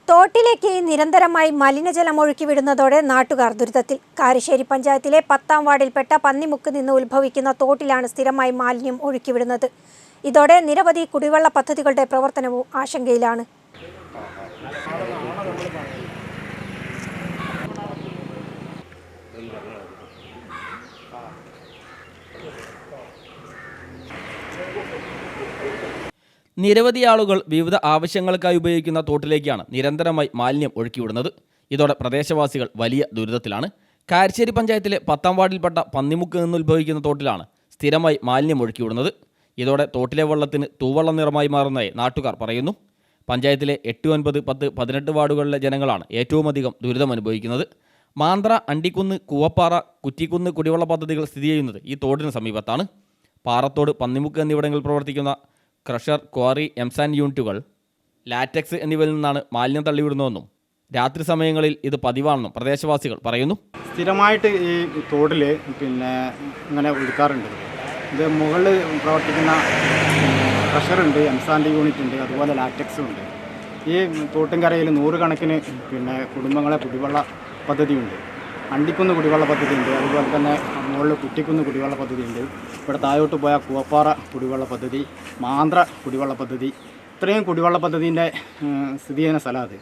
തോട്ടിലേക്ക് നിരന്തരമായി മലിനജലം ഒഴുക്കിവിടുന്നതോടെ നാട്ടുകാർ ദുരിതത്തിൽ. കാരശ്ശേരി പഞ്ചായത്തിലെ 10-ാം വാർഡിൽപ്പെട്ട പന്നിമുക്ക് നിന്ന് ഉത്ഭവിക്കുന്ന തോട്ടിലാണ് സ്ഥിരമായി മാലിന്യം ഒഴുക്കിവിടുന്നത്. ഇതോടെ നിരവധി കുടിവെള്ള പദ്ധതികളുടെ പ്രവർത്തനവും ആശങ്കയിലാണ്. നിരവധി ആളുകൾ വിവിധ ആവശ്യങ്ങൾക്കായി ഉപയോഗിക്കുന്ന തോട്ടിലേക്കാണ് നിരന്തരമായി മാലിന്യം ഒഴുക്കിവിടുന്നത്. ഇതോടെ പ്രദേശവാസികൾ വലിയ ദുരിതത്തിലാണ്. കാരശ്ശേരി പഞ്ചായത്തിലെ 10-ാം വാർഡിൽപ്പെട്ട പന്നിമുക്ക് നിന്ന് ഉത്ഭവിക്കുന്ന തോട്ടിലാണ് സ്ഥിരമായി മാലിന്യം ഒഴുക്കിവിടുന്നത്. ഇതോടെ തോട്ടിലെ വെള്ളത്തിന് തൂവെള്ളം നിറമായി മാറുന്നതായി നാട്ടുകാർ പറയുന്നു. പഞ്ചായത്തിലെ 8, 9, 10, 18 വാർഡുകളിലെ ജനങ്ങളാണ് ഏറ്റവുമധികം ദുരിതമനുഭവിക്കുന്നത്. മാന്ത്ര, അണ്ടിക്കുന്ന്, കൂവപ്പാറ, കുറ്റിക്കുന്ന് കുടിവെള്ള പദ്ധതികൾ സ്ഥിതി ചെയ്യുന്നത് ഈ തോടിന് സമീപത്താണ്. പാറത്തോട്, പന്നിമുക്ക് എന്നിവിടങ്ങളിൽ പ്രവർത്തിക്കുന്ന ക്രഷർ, ക്വാറി, എംസാൻഡ് യൂണിറ്റുകൾ, ലാറ്റക്സ് എന്നിവയിൽ നിന്നാണ് മാലിന്യം തള്ളിവിടുന്നതെന്നും രാത്രി സമയങ്ങളിൽ ഇത് പതിവാണെന്നും പ്രദേശവാസികൾ പറയുന്നു. സ്ഥിരമായിട്ട് ഈ തോടിൽ ഇങ്ങനെ ഒഴുക്കാറുണ്ട്. ഇത് മുകളിൽ പ്രവർത്തിക്കുന്ന ക്രഷറുണ്ട്, എംസാൻഡ് യൂണിറ്റ് ഉണ്ട്, അതുപോലെ ലാറ്റക്സും ഉണ്ട്. ഈ തോട്ടിൻകരയിൽ 100 കണക്കിന് കുടുംബങ്ങളെ കുടിവെള്ള പദ്ധതിയുണ്ട്. അണ്ടിക്കുന്ന് കുടിവെള്ള പദ്ധതിയുണ്ട്, അതുപോലെ തന്നെ മുകളിൽ കുറ്റിക്കുന്ന് കുടിവെള്ള പദ്ധതിയുണ്ട്. ഇവിടെ താഴോട്ട് പോയാൽ കൂവപ്പാറ കുടിവെള്ള പദ്ധതി, മാന്ത്ര കുടിവെള്ള പദ്ധതി, ഇത്രയും കുടിവെള്ള പദ്ധതിൻ്റെ സ്ഥിതി ചെയ്യുന്ന സ്ഥലമാണ്.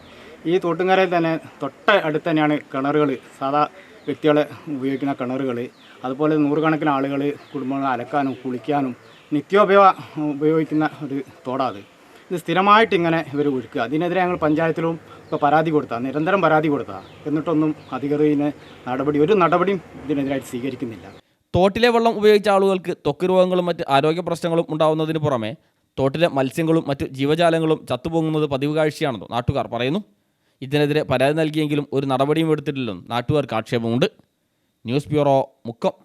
ഈ തോട്ടുംകരയിൽ തന്നെ തൊട്ട അടുത്ത് തന്നെയാണ് കിണറുകൾ, സാധാ വ്യക്തികളെ ഉപയോഗിക്കുന്ന കിണറുകൾ. അതുപോലെ 100 കണക്കിന് ആളുകൾ കുടുംബങ്ങൾ അലക്കാനും കുളിക്കാനും ഉപയോഗിക്കുന്ന ഒരു തോടാണ്. ഇത് സ്ഥിരമായിട്ട് ഇങ്ങനെ ഇവർ ഒഴുക്കുക. അതിനെതിരെ ഞങ്ങൾ പഞ്ചായത്തിലും ഇപ്പോൾ പരാതി കൊടുത്താൽ, നിരന്തരം പരാതി കൊടുത്താൽ, എന്നിട്ടൊന്നും അധികൃതരിന് ഒരു നടപടിയും ഇതിനെതിരായിട്ട് സ്വീകരിക്കുന്നില്ല. തോട്ടിലെ വെള്ളം ഉപയോഗിച്ച ആളുകൾക്ക് ത്വക്ക് രോഗങ്ങളും മറ്റ് ആരോഗ്യ പ്രശ്നങ്ങളും ഉണ്ടാകുന്നതിന് പുറമെ തോട്ടിലെ മത്സ്യങ്ങളും മറ്റ് ജീവജാലങ്ങളും ചത്തുപൊങ്ങുന്നത് പതിവ് കാഴ്ചയാണെന്ന് നാട്ടുകാർ പറയുന്നു. ഇതിനെതിരെ പരാതി നൽകിയെങ്കിലും ഒരു നടപടിയും എടുത്തിട്ടില്ലെന്നും നാട്ടുകാർക്ക് ആക്ഷേപമുണ്ട്. News bureau, Mukkam.